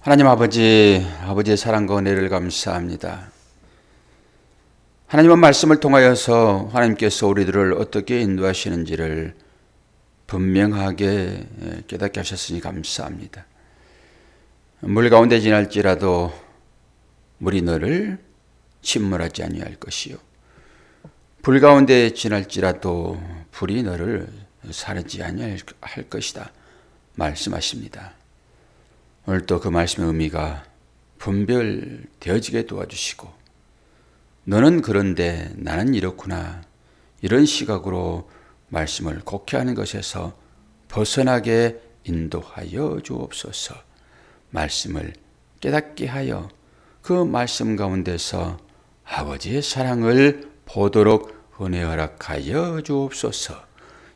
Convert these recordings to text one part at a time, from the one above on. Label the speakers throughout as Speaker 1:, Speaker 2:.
Speaker 1: 하나님 아버지의 사랑과 은혜를 감사합니다. 하나님은 말씀을 통하여서 하나님께서 우리들을 어떻게 인도하시는지를 분명하게 깨닫게 하셨으니 감사합니다. 물 가운데 지날지라도 물이 너를 침몰하지 아니할 것이요, 불 가운데 지날지라도 불이 너를 사르지 아니할 것이다 말씀하십니다. 오늘도 그 말씀의 의미가 분별되어지게 도와주시고, 너는 그런데 나는 이렇구나, 이런 시각으로 말씀을 곡해하는 것에서 벗어나게 인도하여 주옵소서. 말씀을 깨닫게 하여 그 말씀 가운데서 아버지의 사랑을 보도록 은혜 허락하여 주옵소서.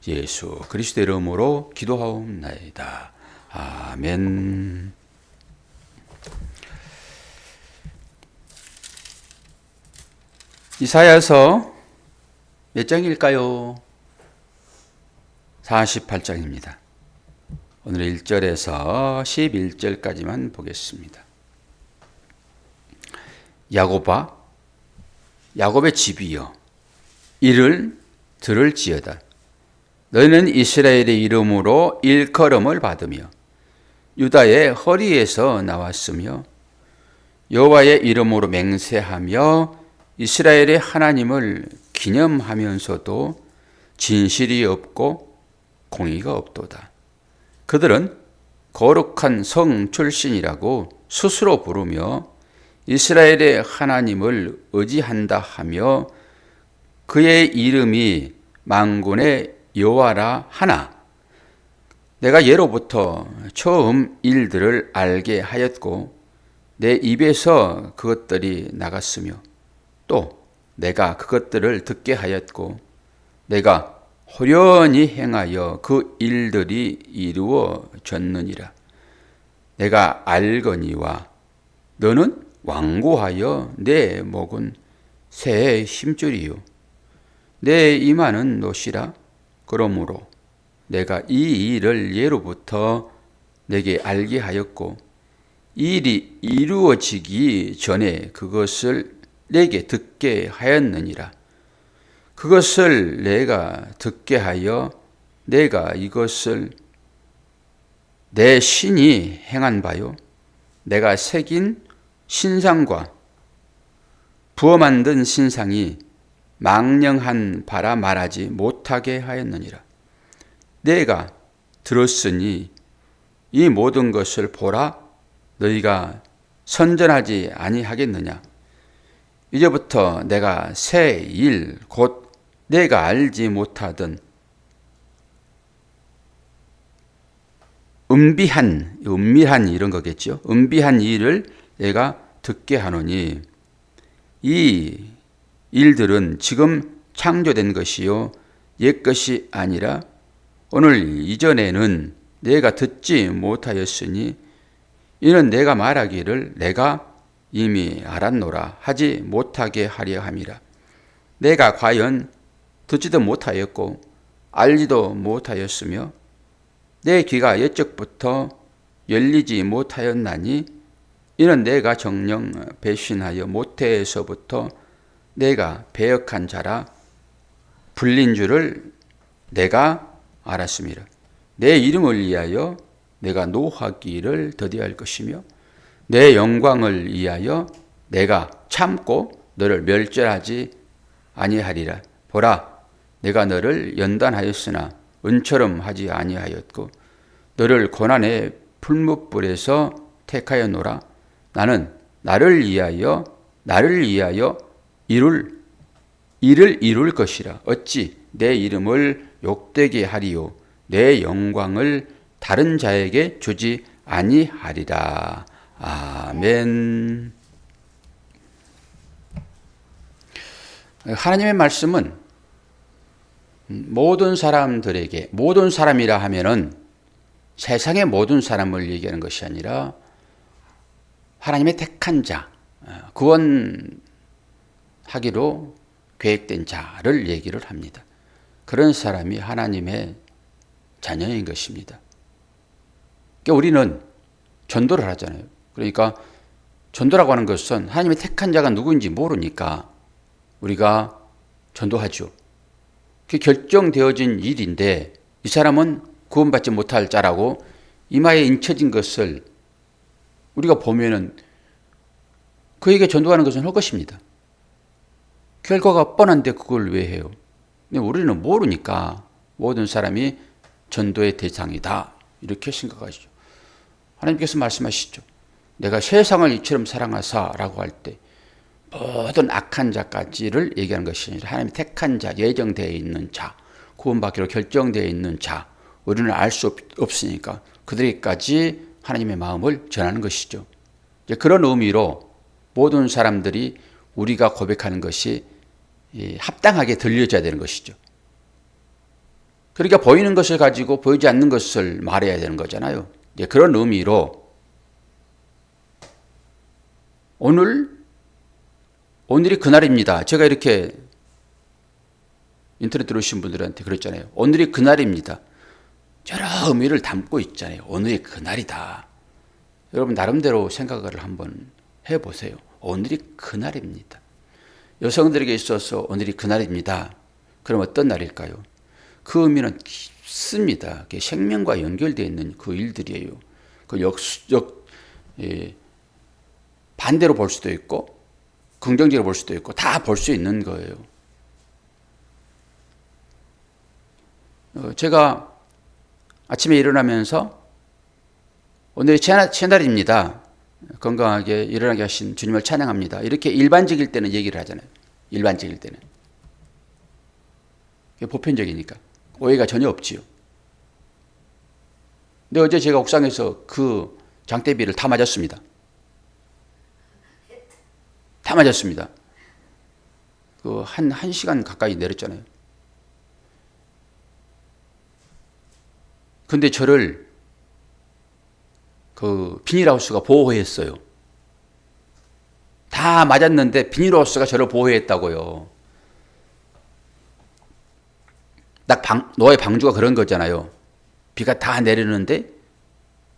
Speaker 1: 예수 그리스도의 이름으로 기도하옵나이다. 아멘. 이사야서 몇 장일까요? 48장입니다. 오늘 1절에서 11절까지만 보겠습니다. 야곱의 집이여, 이를 들을지어다. 너희는 이스라엘의 이름으로 일컬음을 받으며 유다의 허리에서 나왔으며 여호와의 이름으로 맹세하며 이스라엘의 하나님을 기념하면서도 진실이 없고 공의가 없도다. 그들은 거룩한 성 출신이라고 스스로 부르며 이스라엘의 하나님을 의지한다 하며 그의 이름이 만군의 여호와라 하나, 내가 예로부터 처음 일들을 알게 하였고 내 입에서 그것들이 나갔으며 또 내가 그것들을 듣게 하였고 내가 호련히 행하여 그 일들이 이루어졌느니라. 내가 알거니와 너는 완고하여 내 목은 새의 힘줄이요 내 이마는 노시라. 그러므로 내가 이 일을 예로부터 내게 알게 하였고 일이 이루어지기 전에 그것을 내게 듣게 하였느니라. 그것을 내가 듣게 하여 내가 이것을 내 신이 행한 바요 내가 새긴 신상과 부어 만든 신상이 망령한 바라 말하지 못하게 하였느니라. 내가 들었으니 이 모든 것을 보라. 너희가 선전하지 아니하겠느냐. 이제부터 내가 새 일 곧 내가 알지 못하던 은밀한 이런 거겠죠. 은비한 일을 내가 듣게 하노니 이 일들은 지금 창조된 것이요 옛 것이 아니라 오늘 이전에는 내가 듣지 못하였으니 이는 내가 말하기를 내가 이미 알았노라 하지 못하게 하려 함이라. 내가 과연 듣지도 못하였고 알지도 못하였으며 내 귀가 옛적부터 열리지 못하였나니 이는 내가 정녕 배신하여 모태에서부터 내가 배역한 자라 불린 줄을 내가 알았음이라. 내 이름을 위하여 내가 노하기를 더디할 것이며 내 영광을 위하여 내가 참고 너를 멸절하지 아니하리라. 보라, 내가 너를 연단하였으나 은처럼 하지 아니하였고 너를 고난의 풀무불에서 택하였노라. 나는 나를 위하여 일을 이룰 것이라. 어찌 내 이름을 욕되게 하리요 내 영광을 다른 자에게 주지 아니하리라. 아멘. 하나님의 말씀은 모든 사람들에게, 모든 사람이라 하면은 세상의 모든 사람을 얘기하는 것이 아니라 하나님의 택한 자, 구원하기로 계획된 자를 얘기를 합니다. 그런 사람이 하나님의 자녀인 것입니다. 그러니까 우리는 전도를 하잖아요. 그러니까 전도라고 하는 것은 하나님의 택한 자가 누구인지 모르니까 우리가 전도하죠. 그게 결정되어진 일인데 이 사람은 구원받지 못할 자라고 이마에 인쳐진 것을 우리가 보면은 그에게 전도하는 것은 헛것입니다. 결과가 뻔한데 그걸 왜 해요? 근데 우리는 모르니까 모든 사람이 전도의 대상이다 이렇게 생각하시죠. 하나님께서 말씀하시죠. 내가 세상을 이처럼 사랑하사라고 할 때 모든 악한 자까지를 얘기하는 것이 아니라 하나님의 택한 자, 예정되어 있는 자, 구원받기로 결정되어 있는 자, 우리는 알 수 없으니까 그들에게까지 하나님의 마음을 전하는 것이죠. 이제 그런 의미로 모든 사람들이 우리가 고백하는 것이 합당하게 들려져야 되는 것이죠. 그러니까 보이는 것을 가지고 보이지 않는 것을 말해야 되는 거잖아요. 이제 그런 의미로 오늘이 그날입니다. 제가 이렇게 인터넷 들어오신 분들한테 그랬잖아요. 오늘이 그날입니다. 여러 의미를 담고 있잖아요. 오늘이 그날이다. 여러분 나름대로 생각을 한번 해보세요. 오늘이 그날입니다. 여성들에게 있어서 오늘이 그날입니다. 그럼 어떤 날일까요? 그 의미는 깊습니다. 생명과 연결되어 있는 그 일들이에요. 반대로 볼 수도 있고 긍정적으로 볼 수도 있고 다 볼 수 있는 거예요. 제가 아침에 일어나면서 오늘이 새날입니다. 건강하게 일어나게 하신 주님을 찬양합니다. 이렇게 일반적일 때는 얘기를 하잖아요. 일반적일 때는. 보편적이니까. 오해가 전혀 없지요. 근데 어제 제가 옥상에서 그 장대비를 다 맞았습니다. 다 맞았습니다. 한 시간 가까이 내렸잖아요. 근데 저를 그 비닐하우스가 보호했어요. 다 맞았는데 비닐하우스가 저를 보호했다고요. 노아의 방주가 그런 거잖아요. 비가 다 내리는데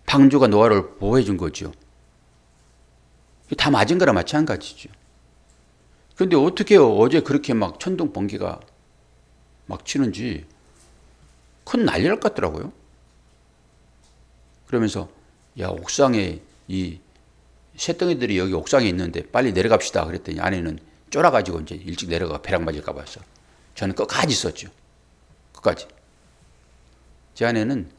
Speaker 1: 방주가 노아를 보호해 준 거죠. 다 맞은 거랑 마찬가지죠. 그런데 어떻게 어제 그렇게 막 천둥 번개가 막 치는지 큰 난리 날 것 같더라고요. 그러면서 야, 옥상에 이 새덩이들이 여기 옥상에 있는데 빨리 내려갑시다 그랬더니 아내는 쫄아가지고 이제 일찍 내려가 벼락 맞을까 봐서 저는 끝까지 있었죠. 끝까지. 제 아내는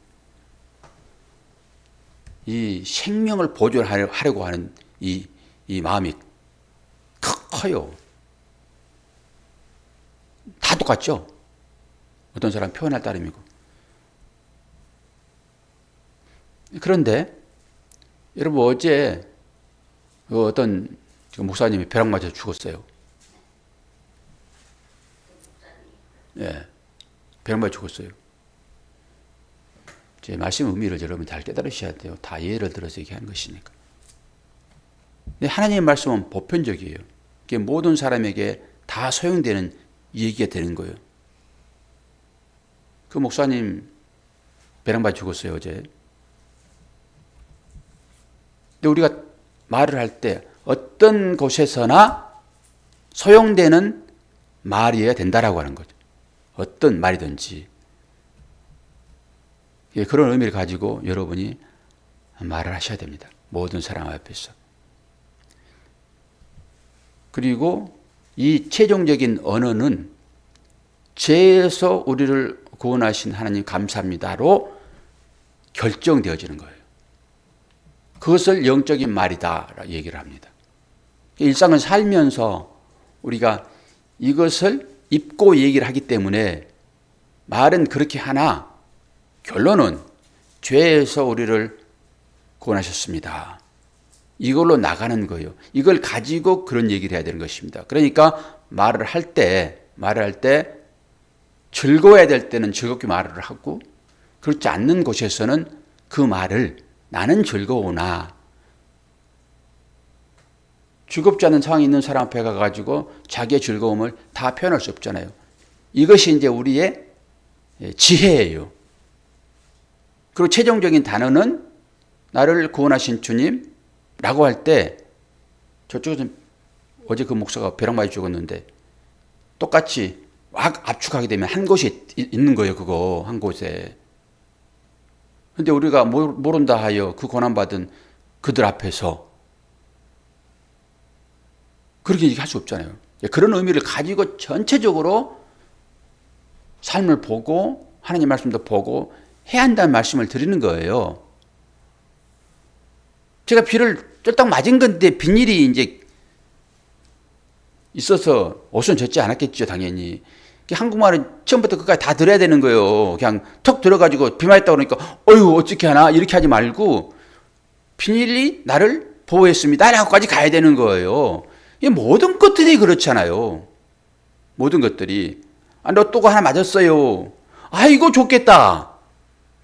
Speaker 1: 이 생명을 보존하려고 하는 이 마음이 커요. 다 똑같죠? 어떤 사람 표현할 따름이고. 그런데 여러분 어제 어떤 목사님이 벼락 맞아 죽었어요. 예, 벼락 맞아 죽었어요. 제 말씀 의미를 여러분 잘 깨달으셔야 돼요. 다 예를 들어서 얘기하는 것이니까. 근데 하나님의 말씀은 보편적이에요. 이게 모든 사람에게 다 소용되는 얘기가 되는 거예요. 그 목사님 벼락 맞아 죽었어요 어제. 근데 우리가 말을 할 때 어떤 곳에서나 소용되는 말이어야 된다라고 하는 거죠. 어떤 말이든지. 그런 의미를 가지고 여러분이 말을 하셔야 됩니다. 모든 사람 앞에서. 그리고 이 최종적인 언어는 죄에서 우리를 구원하신 하나님 감사합니다로 결정되어지는 거예요. 그것을 영적인 말이다 얘기를 합니다. 일상을 살면서 우리가 이것을 입고 얘기를 하기 때문에 말은 그렇게 하나 결론은 죄에서 우리를 구원하셨습니다. 이걸로 나가는 거예요. 이걸 가지고 그런 얘기를 해야 되는 것입니다. 그러니까 말을 할 때 즐거워야 될 때는 즐겁게 말을 하고 그렇지 않는 곳에서는 그 말을 나는 즐거우나 즐겁지 않은 상황이 있는 사람 앞에 가가지고 자기의 즐거움을 다 표현할 수 없잖아요. 이것이 이제 우리의 지혜예요. 그리고 최종적인 단어는 나를 구원하신 주님, 라고 할 때 저쪽에서 어제 그 목사가 벼락 맞아 죽었는데 똑같이 막 압축하게 되면 한 곳이 있는 거예요. 그거 한 곳에. 근데 우리가 모른다 하여 그 고난받은 그들 앞에서 그렇게 얘기할 수 없잖아요. 그런 의미를 가지고 전체적으로 삶을 보고 하나님 말씀도 보고 해야 한다는 말씀을 드리는 거예요. 제가 비를 쫄딱 맞은 건데 빈일이 이제 있어서 옷은 젖지 않았겠죠, 당연히. 한국말은 처음부터 끝까지 다 들어야 되는 거예요. 그냥 턱 들어가지고 비 맞았다 그러니까 어휴 어떻게 하나 이렇게 하지 말고 비닐이 나를 보호했습니다 라고까지 가야 되는 거예요. 이 모든 것들이 그렇잖아요. 모든 것들이. 로또가 하나 맞았어요. 아이고 좋겠다.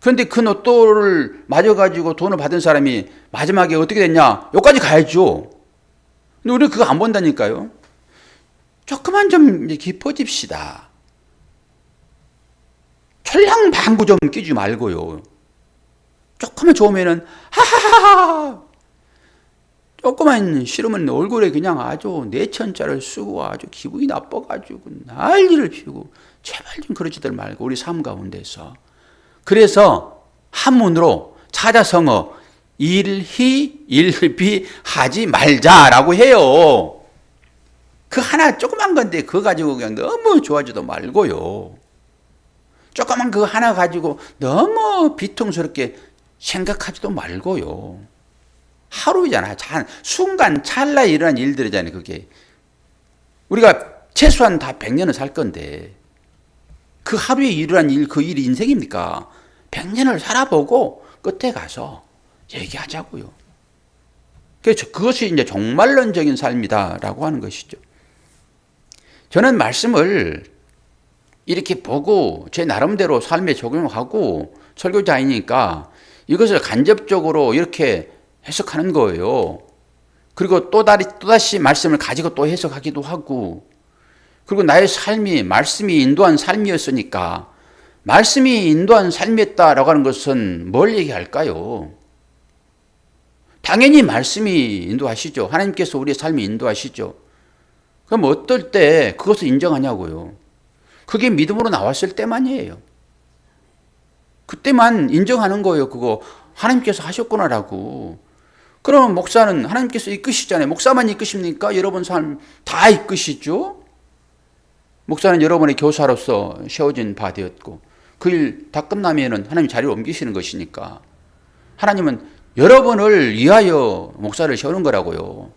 Speaker 1: 그런데 그 로또를 맞아가지고 돈을 받은 사람이 마지막에 어떻게 됐냐? 여기까지 가야죠. 근데 우리는 그거 안 본다니까요. 조금만 좀 깊어집시다. 천랑방구 좀 끼지 말고요. 조금만 좋으면은 하하하하. 조금만 싫으면 얼굴에 그냥 아주 내천자를 쓰고 아주 기분이 나빠가지고 난리를 피우고 제발 좀 그러지들 말고 우리 삶 가운데서. 그래서 한문으로 찾아성어 일희일비 하지 말자라고 해요. 그 하나 조그만 건데 그거 가지고 그냥 너무 좋아지도 말고요. 조그만 그거 하나 가지고 너무 비통스럽게 생각하지도 말고요. 하루잖아요. 순간 찰나에 일어난 일들이잖아요. 그게 우리가 최소한 다 100년을 살 건데 그 하루에 일어난 일, 그 일이 인생입니까? 100년을 살아보고 끝에 가서 얘기하자고요. 그래서 그것이 이제 종말론적인 삶이다라고 하는 것이죠. 저는 말씀을 이렇게 보고 제 나름대로 삶에 적용하고 설교자이니까 이것을 간접적으로 이렇게 해석하는 거예요. 그리고 또다시 말씀을 가지고 또 해석하기도 하고, 그리고 나의 삶이 말씀이 인도한 삶이었으니까 말씀이 인도한 삶이었다라고 하는 것은 뭘 얘기할까요? 당연히 말씀이 인도하시죠. 하나님께서 우리의 삶이 인도하시죠. 그럼 어떨 때 그것을 인정하냐고요. 그게 믿음으로 나왔을 때만이에요. 그때만 인정하는 거예요. 그거 하나님께서 하셨구나라고. 그러면 목사는 하나님께서 이끄시잖아요. 목사만 이끄십니까? 여러분 삶 다 이끄시죠. 목사는 여러분의 교사로서 세워진 바 되었고 그 일 다 끝나면은 하나님 자리를 옮기시는 것이니까 하나님은 여러분을 위하여 목사를 세우는 거라고요.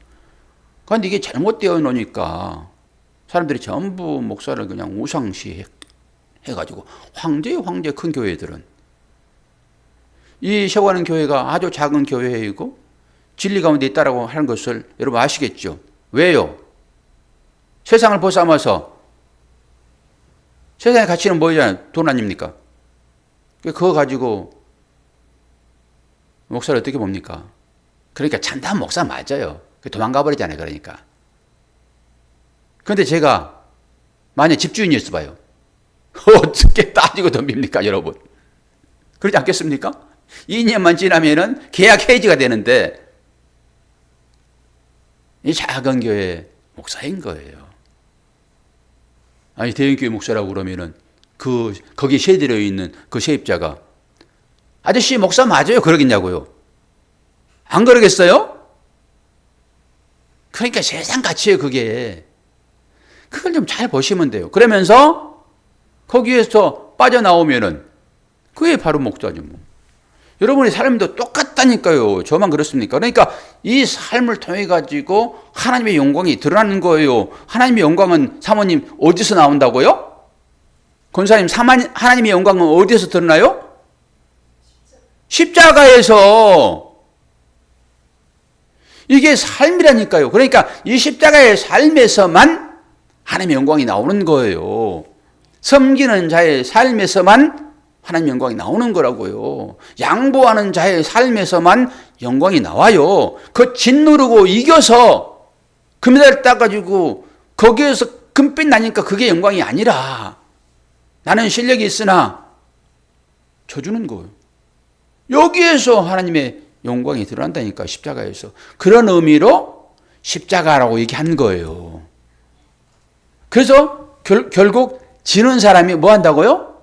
Speaker 1: 그런데 이게 잘못되어 놓으니까 사람들이 전부 목사를 그냥 우상시 해가지고 황제 큰 교회들은 이 세워가는 교회가 아주 작은 교회이고 진리 가운데 있다라고 하는 것을 여러분 아시겠죠? 왜요? 세상을 벗어나서 세상의 가치는 뭐잖아요? 돈 아닙니까? 그거 가지고 목사를 어떻게 봅니까? 그러니까 참다운 목사 맞아요. 도망가 버리잖아요. 그러니까. 그런데 제가 만약 집주인이었어 봐요. 어떻게 따지고 덤빕니까, 여러분? 그러지 않겠습니까? 2년만 지나면은 계약 해지가 되는데 이 작은 교회 목사인 거예요. 아니 대형교회 목사라고 그러면은 거기에 세대되어 있는 그 세입자가 아저씨 목사 맞아요? 그러겠냐고요. 안 그러겠어요? 그러니까 세상 가치예요, 그게. 그걸 좀 잘 보시면 돼요. 그러면서 거기에서 빠져나오면은 그게 바로 목자죠. 뭐. 여러분의 삶도 똑같다니까요. 저만 그렇습니까? 그러니까 이 삶을 통해 가지고 하나님의 영광이 드러나는 거예요. 하나님의 영광은 사모님 어디서 나온다고요? 권사님 하나님의 영광은 어디서 드러나요? 십자가에서. 이게 삶이라니까요. 그러니까 이 십자가의 삶에서만 하나님의 영광이 나오는 거예요. 섬기는 자의 삶에서만 하나님의 영광이 나오는 거라고요. 양보하는 자의 삶에서만 영광이 나와요. 그 짓누르고 이겨서 금메달 따가지고 거기에서 금빛 나니까 그게 영광이 아니라 나는 실력이 있으나 져주는 거예요. 여기에서 하나님의 영광이 드러난다니까, 십자가에서. 그런 의미로 십자가라고 얘기한 거예요. 그래서 결국 지는 사람이 뭐 한다고요?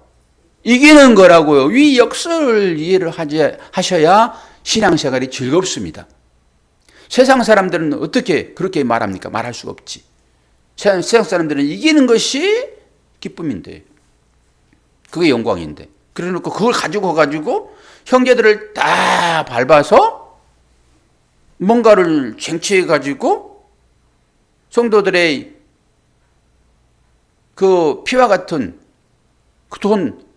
Speaker 1: 이기는 거라고요. 이 역설을 이해를 하셔야 신앙생활이 즐겁습니다. 세상 사람들은 어떻게 그렇게 말합니까? 말할 수가 없지. 세상 사람들은 이기는 것이 기쁨인데, 그게 영광인데, 그래놓고 그걸 가지고 형제들을 다 밟아서 뭔가를 쟁취해가지고 성도들의 그 피와 같은 그 돈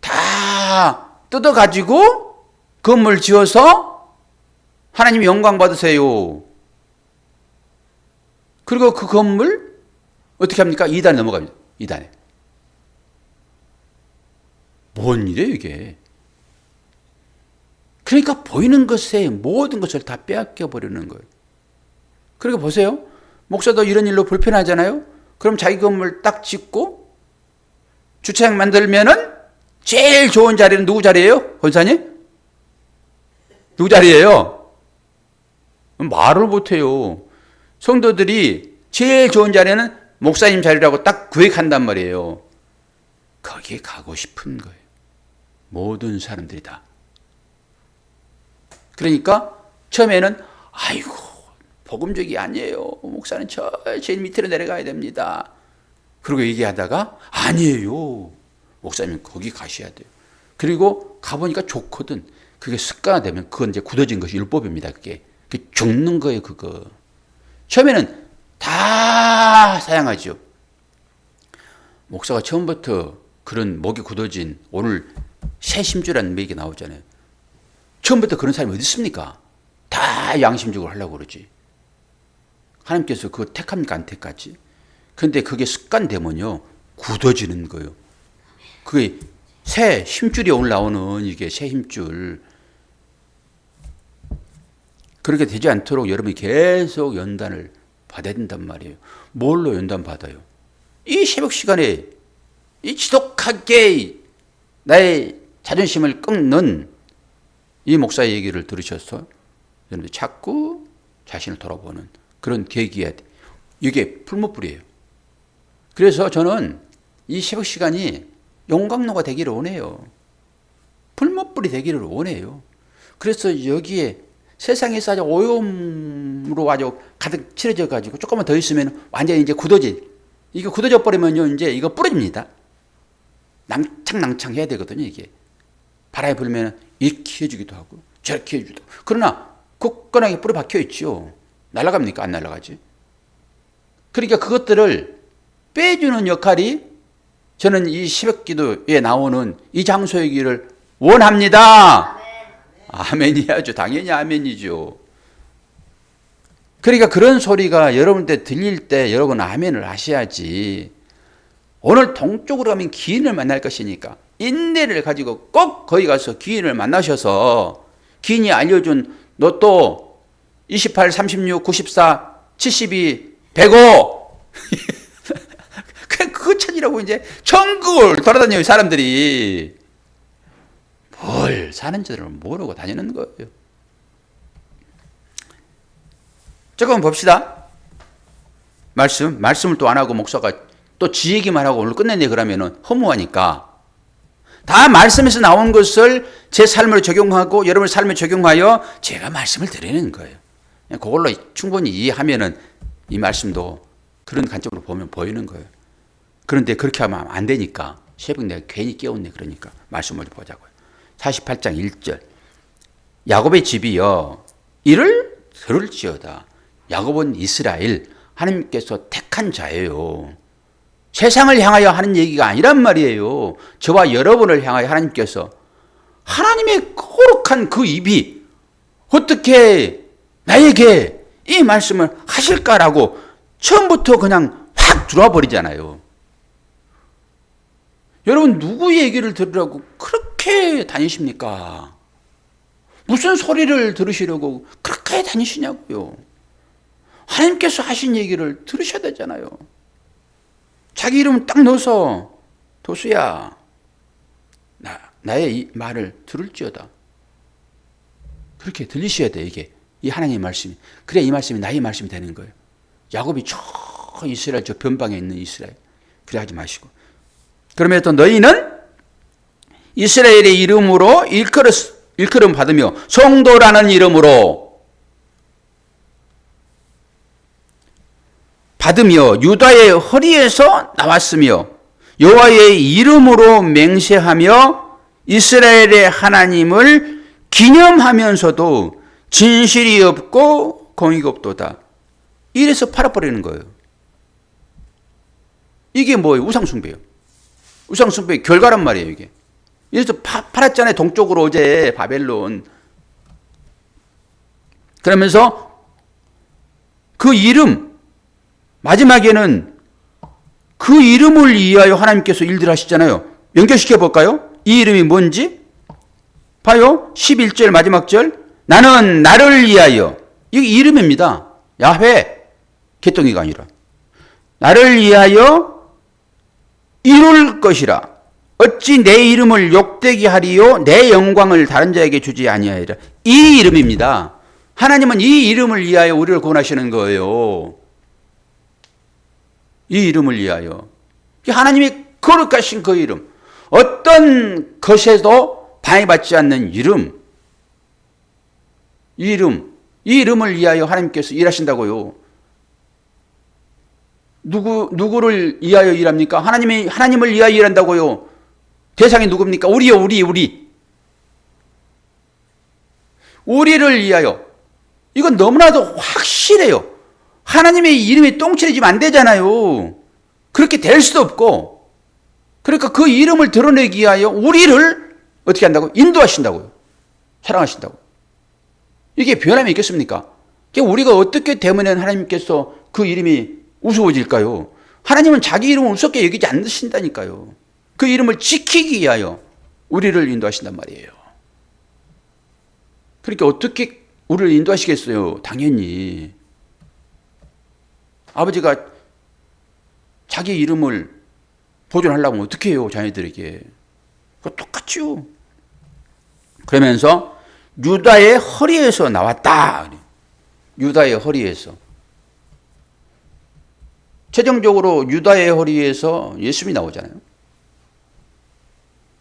Speaker 1: 다 뜯어가지고 건물 지어서 하나님 영광 받으세요. 그리고 그 건물 어떻게 합니까? 2단에 넘어갑니다. 2단에. 뭔 일이에요 이게? 그러니까 보이는 것에 모든 것을 다 빼앗겨 버리는 거예요. 그러니까 보세요. 목사도 이런 일로 불편하잖아요. 그럼 자기 건물 딱 짓고 주차장 만들면은 제일 좋은 자리는 누구 자리예요? 권사님? 누구 자리예요? 말을 못해요. 성도들이 제일 좋은 자리는 목사님 자리라고 딱 구획한단 말이에요. 거기에 가고 싶은 거예요. 모든 사람들이 다. 그러니까 처음에는 아이고 복음적이 아니에요. 목사는 저 제일 밑으로 내려가야 됩니다. 그리고 얘기하다가 아니에요. 목사님 거기 가셔야 돼요. 그리고 가보니까 좋거든. 그게 습관화되면 그건 이제 굳어진 것이 율법입니다. 그게 죽는 거예요. 그거. 처음에는 다 사양하죠. 목사가 처음부터 그런 목이 굳어진 오늘 새 심주라는 얘기 나오잖아요. 처음부터 그런 사람이 어디 있습니까? 다 양심적으로 하려고 그러지. 하나님께서 그거 택합니까? 안 택하지? 그런데 그게 습관되면요. 굳어지는 거예요. 그게 새 힘줄이 오늘 나오는 이게 새 힘줄. 그렇게 되지 않도록 여러분이 계속 연단을 받아야 된단 말이에요. 뭘로 연단 받아요? 이 새벽 시간에 이 지독하게 나의 자존심을 꺾는 이 목사의 얘기를 들으셔서 여러분들 자꾸 자신을 돌아보는 그런 계기가 돼. 이게 풀무불이에요. 그래서 저는 이 새벽 시간이 용광로가 되기를 원해요. 풀무불이 되기를 원해요. 그래서 여기에 세상에서 아주 오염으로 아주 가득 칠해져 가지고 조금만 더 있으면 완전히 이제 이게 굳어져 버리면요 이제 이거 부러집니다. 낭창낭창 해야 되거든요 이게. 바람이 불면 이렇게 해주기도 하고 저렇게 해주기도 하고. 그러나 굳건하게 뿌리 박혀 있죠. 날아갑니까? 안 날아가지. 그러니까 그것들을 빼주는 역할이 저는 이 새벽기도에 나오는 이 장소이기를 원합니다. 아멘 해야죠. 당연히 아멘이죠. 그러니까 그런 소리가 여러분한테 들릴 때 여러분 아멘을 하셔야지. 오늘 동쪽으로 가면 기인을 만날 것이니까 인내를 가지고 꼭 거기 가서 기인을 만나셔서 기인이 알려준 로또 28, 36, 94, 72, 105 그냥 그거 찾으라고 이제 전국을 돌아다녀요 사람들이. 뭘 사는 줄을 모르고 다니는 거예요. 조금 봅시다. 말씀을 또 안 하고 목사가 또 지 얘기만 하고 오늘 끝냈네 그러면은 허무하니까 다 말씀에서 나온 것을 제 삶을 적용하고 여러분의 삶에 적용하여 제가 말씀을 드리는 거예요. 그걸로 충분히 이해하면은 이 말씀도 그런 관점으로 보면 보이는 거예요. 그런데 그렇게 하면 안 되니까 새벽 내가 괜히 깨웠네 그러니까 말씀을 보자고요. 48장 1절 야곱의 집이여 이를 들을지어다. 야곱은 이스라엘 하나님께서 택한 자예요. 세상을 향하여 하는 얘기가 아니란 말이에요. 저와 여러분을 향하여 하나님께서 하나님의 거룩한 그 입이 어떻게 나에게 이 말씀을 하실까라고 처음부터 그냥 확 들어와 버리잖아요. 여러분 누구 얘기를 들으라고 그렇게 다니십니까? 무슨 소리를 들으시려고 그렇게 다니시냐고요. 하나님께서 하신 얘기를 들으셔야 되잖아요. 자기 이름 딱 넣어서 도수야 나의 이 말을 들을지어다. 그렇게 들리셔야 돼, 이게. 이 하나님의 말씀이. 그래, 이 말씀이 나의 말씀이 되는 거예요. 야곱이 저 이스라엘, 저 변방에 있는 이스라엘. 그래 하지 마시고. 그러면 또 너희는 이스라엘의 이름으로 일컬음 받으며 성도라는 이름으로 받으며 유다의 허리에서 나왔으며 여호와의 이름으로 맹세하며 이스라엘의 하나님을 기념하면서도 진실이 없고 공의가 없도다. 이래서 팔아버리는 거예요. 이게 뭐예요? 우상숭배예요. 우상숭배의 결과란 말이에요, 이게. 이래서 팔았잖아요, 동쪽으로 어제 바벨론. 그러면서 그 이름, 마지막에는 그 이름을 위하여 하나님께서 일들 하시잖아요. 연결시켜 볼까요? 이 이름이 뭔지? 봐요. 11절 마지막 절. 나는 나를 위하여. 이게 이름입니다. 야훼. 개똥이가 아니라. 나를 위하여 이룰 것이라. 어찌 내 이름을 욕되게 하리요 내 영광을 다른 자에게 주지 아니하리라. 이 이름입니다. 하나님은 이 이름을 위하여 우리를 구원하시는 거예요. 이 이름을 위하여. 하나님이 거룩하신 그 이름. 어떤 것에도 방해받지 않는 이름. 이 이름을 위하여 하나님께서 일하신다고요. 누구를 위하여 일합니까? 하나님을 위하여 일한다고요. 대상이 누굽니까? 우리요, 우리. 우리를 위하여. 이건 너무나도 확실해요. 하나님의 이름이 똥칠해지면 안 되잖아요. 그렇게 될 수도 없고. 그러니까 그 이름을 드러내기 위하여 우리를 어떻게 한다고? 인도하신다고요. 사랑하신다고. 이게 변함이 있겠습니까? 우리가 어떻게 되면 하나님께서 그 이름이 우스워질까요? 하나님은 자기 이름을 우습게 여기지 않으신다니까요. 그 이름을 지키기 위하여 우리를 인도하신단 말이에요. 그러니까 어떻게 우리를 인도하시겠어요? 당연히. 아버지가 자기 이름을 보존하려고 하면 어떻게 해요? 자녀들에게. 똑같죠. 그러면서 유다의 허리에서 나왔다. 유다의 허리에서. 최종적으로 유다의 허리에서 예수님이 나오잖아요.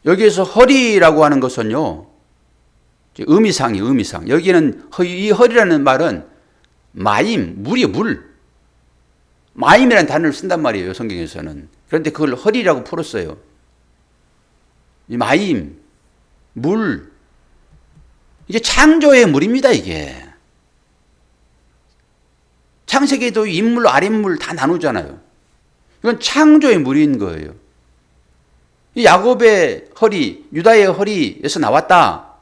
Speaker 1: 여기에서 허리라고 하는 것은요, 의미상이에요, 의미상. 여기는 이 허리라는 말은 마임, 물이에요, 물. 마임이라는 단어를 쓴단 말이에요, 성경에서는. 그런데 그걸 허리라고 풀었어요. 이 마임, 물. 이게 창조의 물입니다, 이게. 창세기에도 인물, 아랫물 다 나누잖아요. 이건 창조의 물인 거예요. 이 야곱의 허리, 유다의 허리에서 나왔다.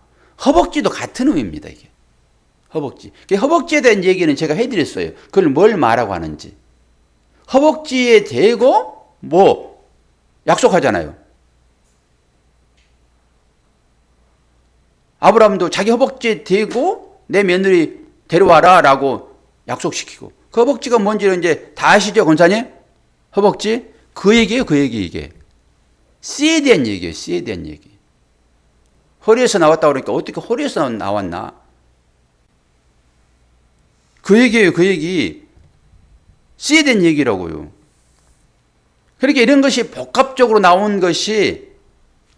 Speaker 1: 허벅지도 같은 의미입니다, 이게. 허벅지. 허벅지에 대한 얘기는 제가 해드렸어요. 그걸 뭘 말하고 하는지. 허벅지에 대고 약속하잖아요. 아브라함도 자기 허벅지에 대고 내 며느리 데려와라 라고 약속시키고. 그 허벅지가 뭔지는 이제 다 아시죠, 권사님? 허벅지? 그 얘기예요, 그 얘기, 이게. 씨에 대한 얘기예요, 씨에 대한 얘기. 허리에서 나왔다 그러니까 어떻게 허리에서 나왔나? 그 얘기예요, 그 얘기. 씨에 대한 얘기라고요. 그러니까 이런 것이 복합적으로 나온 것이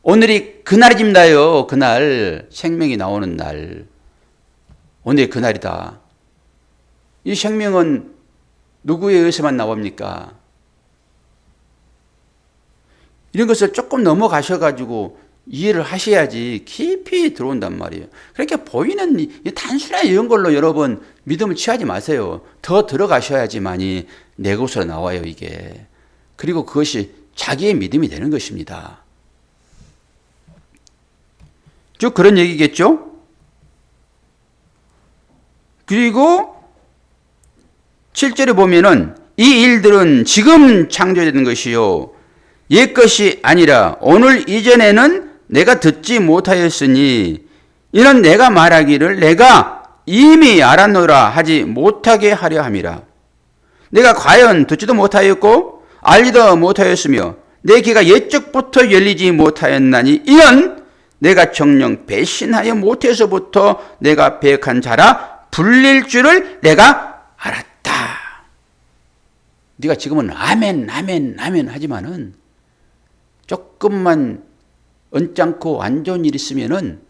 Speaker 1: 오늘이 그날입니다요. 그날. 생명이 나오는 날. 오늘이 그날이다. 이 생명은 누구에 의해서만 나옵니까? 이런 것을 조금 넘어가셔가지고 이해를 하셔야지 깊이 들어온단 말이에요. 그렇게 보이는 단순한 이런 걸로 여러분 믿음을 취하지 마세요. 더 들어가셔야지만이 내 것으로 나와요, 이게. 그리고 그것이 자기의 믿음이 되는 것입니다. 쭉 그런 얘기겠죠? 그리고 7절에 보면은 이 일들은 지금 창조된 것이요 옛 것이 아니라 오늘 이전에는 내가 듣지 못하였으니 이는 내가 말하기를 내가 이미 알았노라 하지 못하게 하려 함이라. 내가 과연 듣지도 못하였고 알지도 못하였으며 내 귀가 옛적부터 열리지 못하였나니 이는 내가 정녕 배신하여 못해서부터 내가 배역한 자라 불릴 줄을 내가 알았다. 네가 지금은 아멘 아멘 아멘 하지만은 조금만 언짢고 안 좋은 일 있으면은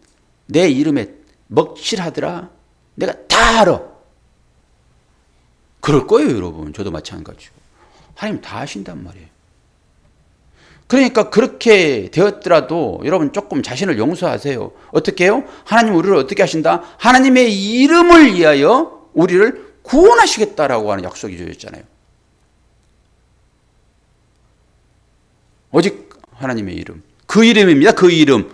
Speaker 1: 내 이름에 먹칠하더라. 내가 다 알아. 그럴 거예요, 여러분. 저도 마찬가지고. 하나님 다 아신단 말이에요. 그러니까 그렇게 되었더라도 여러분 조금 자신을 용서하세요. 어떻게 해요? 하나님 우리를 어떻게 하신다? 하나님의 이름을 위하여 우리를 구원하시겠다라고 하는 약속이 주어졌잖아요. 오직 하나님의 이름. 그 이름입니다. 그 이름.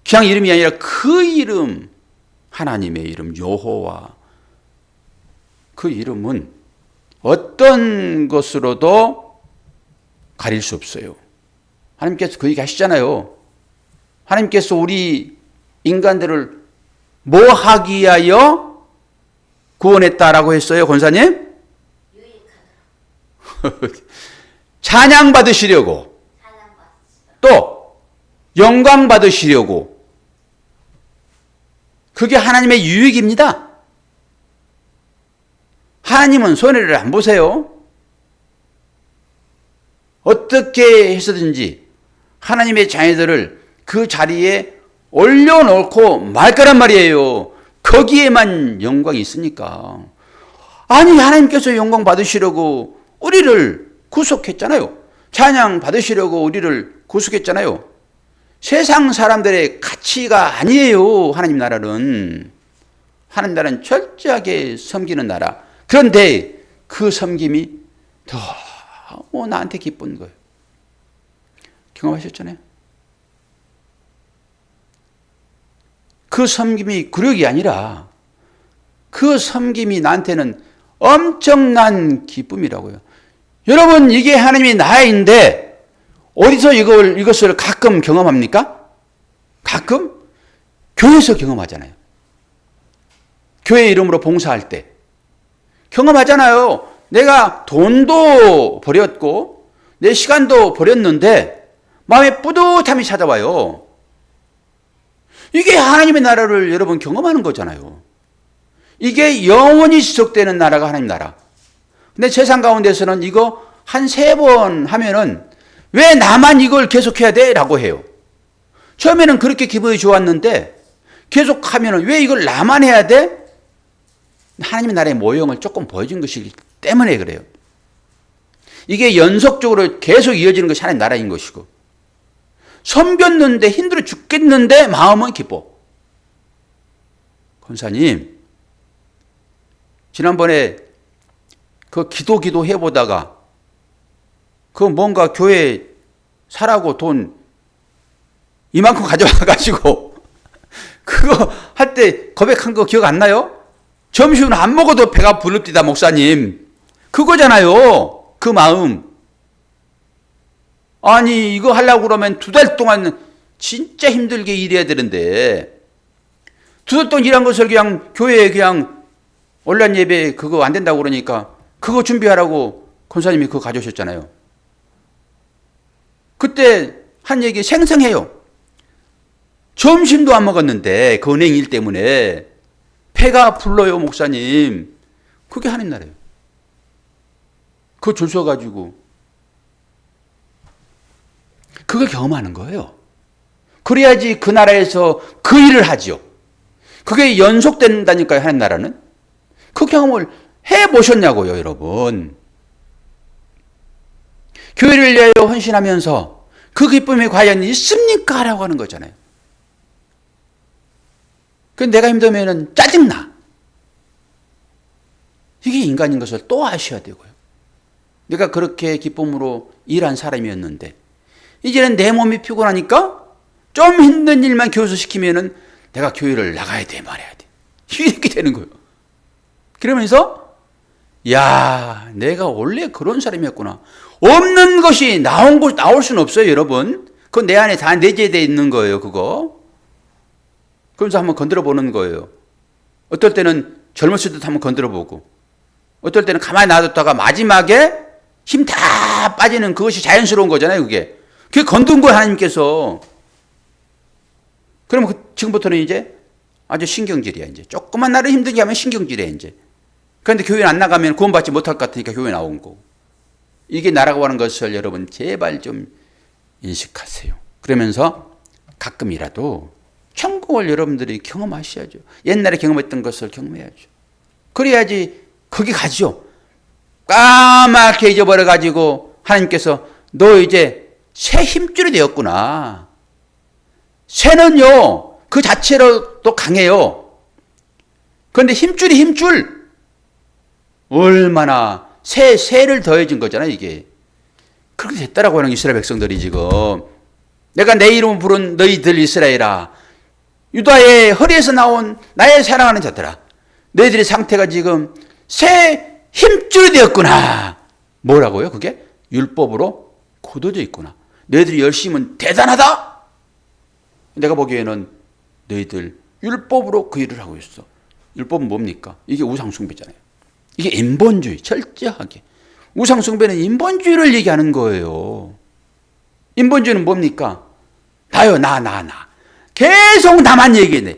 Speaker 1: 그냥 이름이 아니라 그 이름. 하나님의 이름 여호와. 그 이름은 어떤 것으로도 가릴 수 없어요. 하나님께서 그 얘기 하시잖아요. 하나님께서 우리 인간들을 뭐 하기 위하여 구원했다라고 했어요, 권사님? 찬양 받으시려고. 또 영광 받으시려고. 그게 하나님의 유익입니다. 하나님은 손해를 안 보세요. 어떻게 해서든지 하나님의 자녀들을 그 자리에 올려놓고 말 거란 말이에요. 거기에만 영광이 있으니까. 아니 하나님께서 영광 받으시려고 우리를 구속했잖아요. 찬양 받으시려고 우리를 구속했잖아요. 세상 사람들의 가치가 아니에요. 하나님 나라는. 하나님 나라는 철저하게 섬기는 나라. 그런데 그 섬김이 너무 나한테 기쁜 거예요. 경험하셨잖아요. 그 섬김이 굴욕이 아니라 그 섬김이 나한테는 엄청난 기쁨이라고요. 여러분 이게 하나님의 나라인데 어디서 이것을 가끔 경험합니까? 가끔? 교회에서 경험하잖아요. 교회 이름으로 봉사할 때 경험하잖아요. 내가 돈도 버렸고 내 시간도 버렸는데 마음에 뿌듯함이 찾아와요. 이게 하나님의 나라를 여러분 경험하는 거잖아요. 이게 영원히 지속되는 나라가 하나님 나라. 근데 세상 가운데서는 이거 한 3번 하면은 왜 나만 이걸 계속해야 돼? 라고 해요. 처음에는 그렇게 기분이 좋았는데 계속하면은 왜 이걸 나만 해야 돼? 하나님의 나라의 모형을 조금 보여준 것이기 때문에 그래요. 이게 연속적으로 계속 이어지는 것이 하나님의 나라인 것이고 섬겼는데 힘들어 죽겠는데 마음은 기뻐. 권사님 지난번에 그 기도 해보다가 그 뭔가 교회 사라고 돈 이만큼 가져와가지고 그거 할 때 고백한 거 기억 안 나요? 점심은 안 먹어도 배가 부릅디다 목사님. 그거잖아요. 그 마음. 아니 이거 하려고 그러면 2달 동안 진짜 힘들게 일해야 되는데 2달 동안 일한 것을 그냥 교회에 그냥 온라인 예배 그거 안 된다고 그러니까 그거 준비하라고 권사님이 그거 가져오셨잖아요. 그때 한 얘기 생생해요. 점심도 안 먹었는데 그 은행 일 때문에 배가 불러요 목사님. 그게 하나님 나라예요. 그거 줄 서가지고 그걸 경험하는 거예요. 그래야지 그 나라에서 그 일을 하죠. 그게 연속된다니까요. 하나님 나라는. 그 경험을 해보셨냐고요 여러분. 교회를 위하여 헌신하면서 그 기쁨이 과연 있습니까? 라고 하는 거잖아요. 근데 내가 힘들면 짜증나. 이게 인간인 것을 또 아셔야 되고요. 내가 그렇게 기쁨으로 일한 사람이었는데 이제는 내 몸이 피곤하니까 좀 힘든 일만 교수시키면은 내가 교회를 나가야 돼 말해야 돼. 이렇게 되는 거예요. 그러면서 야 내가 원래 그런 사람이었구나. 없는 것이 나올 수는 없어요 여러분. 그건 내 안에 다 내재되어 있는 거예요 그거. 그러면서 한번 건드려 보는 거예요. 어떨 때는 젊었을 때 한번 건드려 보고 어떨 때는 가만히 놔뒀다가 마지막에 힘 다 빠지는 그것이 자연스러운 거잖아요 그게. 그게 건든 거예요 하나님께서. 그러면 지금부터는 이제 아주 신경질이야. 이제 조금만 나를 힘들게 하면 신경질이야. 이제. 그런데 교회 안 나가면 구원받지 못할 것 같으니까 교회 나온 거고. 이게 나라고 하는 것을 여러분 제발 좀 인식하세요. 그러면서 가끔이라도 천국을 여러분들이 경험하셔야죠. 옛날에 경험했던 것을 경험해야죠. 그래야지 거기 가죠. 까맣게 잊어버려가지고 하나님께서 너 이제 새 힘줄이 되었구나. 새는요 그 자체로 또 강해요. 그런데 힘줄 얼마나 새를 더해진 거잖아요. 이게 그렇게 됐다라고 하는 이스라엘 백성들이 지금 내가 내 이름을 부른 너희들 이스라엘아, 유다의 허리에서 나온 나의 사랑하는 자들아, 너희들의 상태가 지금 새 힘줄이 되었구나. 뭐라고요? 그게 율법으로 굳어져 있구나. 너희들이 열심은 대단하다. 내가 보기에는 너희들 율법으로 그 일을 하고 있어. 율법은 뭡니까? 이게 우상숭배잖아요. 이게 인본주의, 철저하게. 우상숭배는 인본주의를 얘기하는 거예요. 인본주의는 뭡니까? 나요, 나. 계속 나만 얘기해.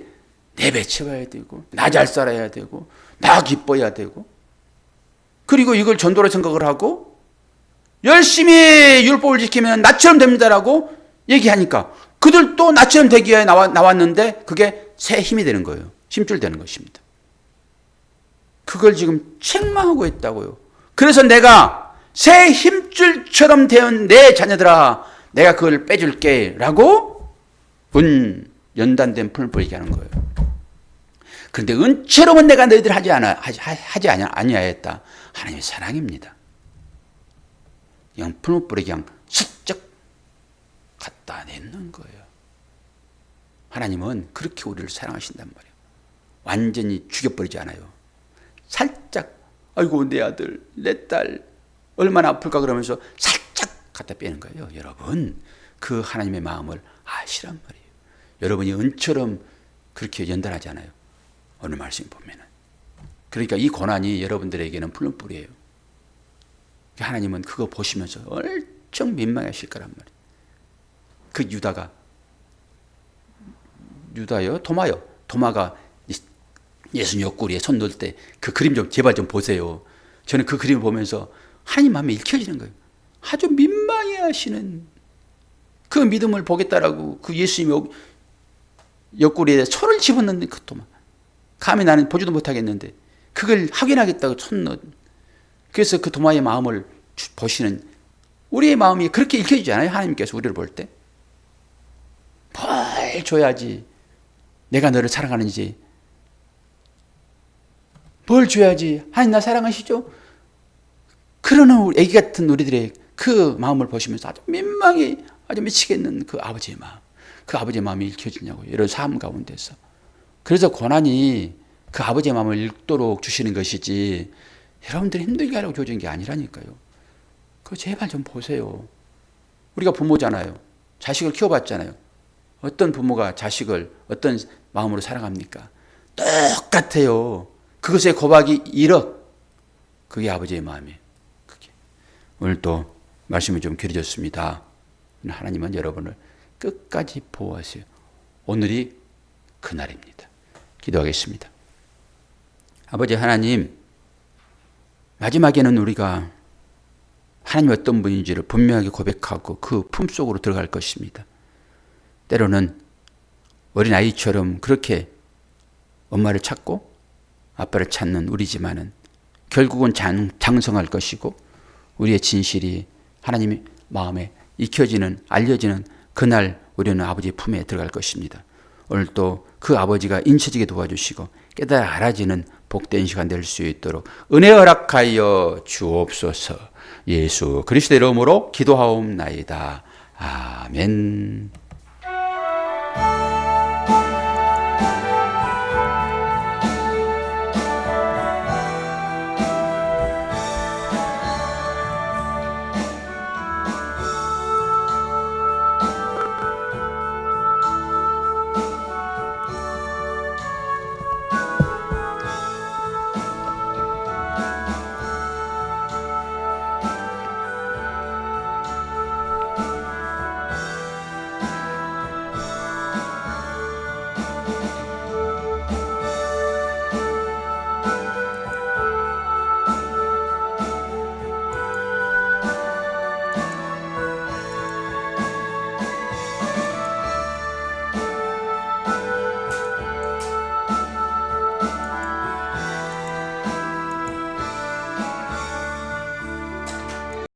Speaker 1: 내배쳐가야 되고, 나 잘 살아야 되고, 나 기뻐야 되고. 그리고 이걸 전도로 생각을 하고, 열심히 율법을 지키면 나처럼 됩니다라고 얘기하니까, 그들도 나처럼 되기 위해 나왔는데, 그게 새 힘이 되는 거예요. 힘줄 되는 것입니다. 그걸 지금 책망하고 있다고요. 그래서 내가 새 힘줄처럼 된 내 자녀들아, 내가 그걸 빼줄게 라고 연단된 풀을 얘기하는 거예요. 그런데 은처럼은 내가 너희들 하지 아니하였다. 하나님의 사랑입니다. 그냥 풀무불에 그냥 슬쩍 갖다 내는 거예요. 하나님은 그렇게 우리를 사랑하신단 말이에요. 완전히 죽여버리지 않아요. 살짝, 아이고 내 아들, 내 딸 얼마나 아플까 그러면서 살짝 갖다 빼는 거예요. 여러분, 그 하나님의 마음을 아시란 말이에요. 여러분이 은처럼 그렇게 연단하잖아요. 어느 말씀 보면은. 그러니까 이 고난이 여러분들에게는 풀무불이에요. 하나님은 그거 보시면서 엄청 민망하실 거란 말이에요. 그 유다요? 도마가 예수님 옆구리에 손 넣을 때 그 그림 좀 제발 좀 보세요. 저는 그 그림을 보면서 하나님 마음이 읽혀지는 거예요. 아주 민망해 하시는 그 믿음을 보겠다라고 그 예수님 옆구리에 손을 집어넣는 그 도마. 감히 나는 보지도 못하겠는데 그걸 확인하겠다고 손 넣은. 그래서 그 도마의 마음을 보시는 우리의 마음이 그렇게 읽혀지지 않아요? 하나님께서 우리를 볼 때. 뭘 줘야지 내가 너를 사랑하는지, 뭘 줘야지 하나님 나 사랑하시죠? 그러는 우리 애기 같은 우리들의 그 마음을 보시면서 아주 민망히 아주 미치겠는 그 아버지의 마음, 그 아버지의 마음이 읽혀지냐고요. 이런 삶 가운데서. 그래서 고난이 그 아버지의 마음을 읽도록 주시는 것이지 여러분들이 힘들게 하려고 주어진 게 아니라니까요. 그거 제발 좀 보세요. 우리가 부모잖아요. 자식을 키워봤잖아요. 어떤 부모가 자식을 어떤 마음으로 사랑합니까? 똑같아요. 그것의 고박이 1억. 그게 아버지의 마음이에요. 그게. 오늘 또 말씀이 좀 길어졌습니다. 하나님은 여러분을 끝까지 보호하세요. 오늘이 그날입니다. 기도하겠습니다. 아버지 하나님, 마지막에는 우리가 하나님이 어떤 분인지를 분명하게 고백하고 그 품속으로 들어갈 것입니다. 때로는 어린아이처럼 그렇게 엄마를 찾고 아빠를 찾는 우리지만은 결국은 장성할 것이고 우리의 진실이 하나님의 마음에 익혀지는, 알려지는 그날 우리는 아버지의 품에 들어갈 것입니다. 오늘 또 그 아버지가 인쳐지게 도와주시고 깨달아 알아지는 복된 시간 될 수 있도록 은혜 허락하여 주옵소서. 예수 그리스도의 이름으로 기도하옵나이다. 아멘.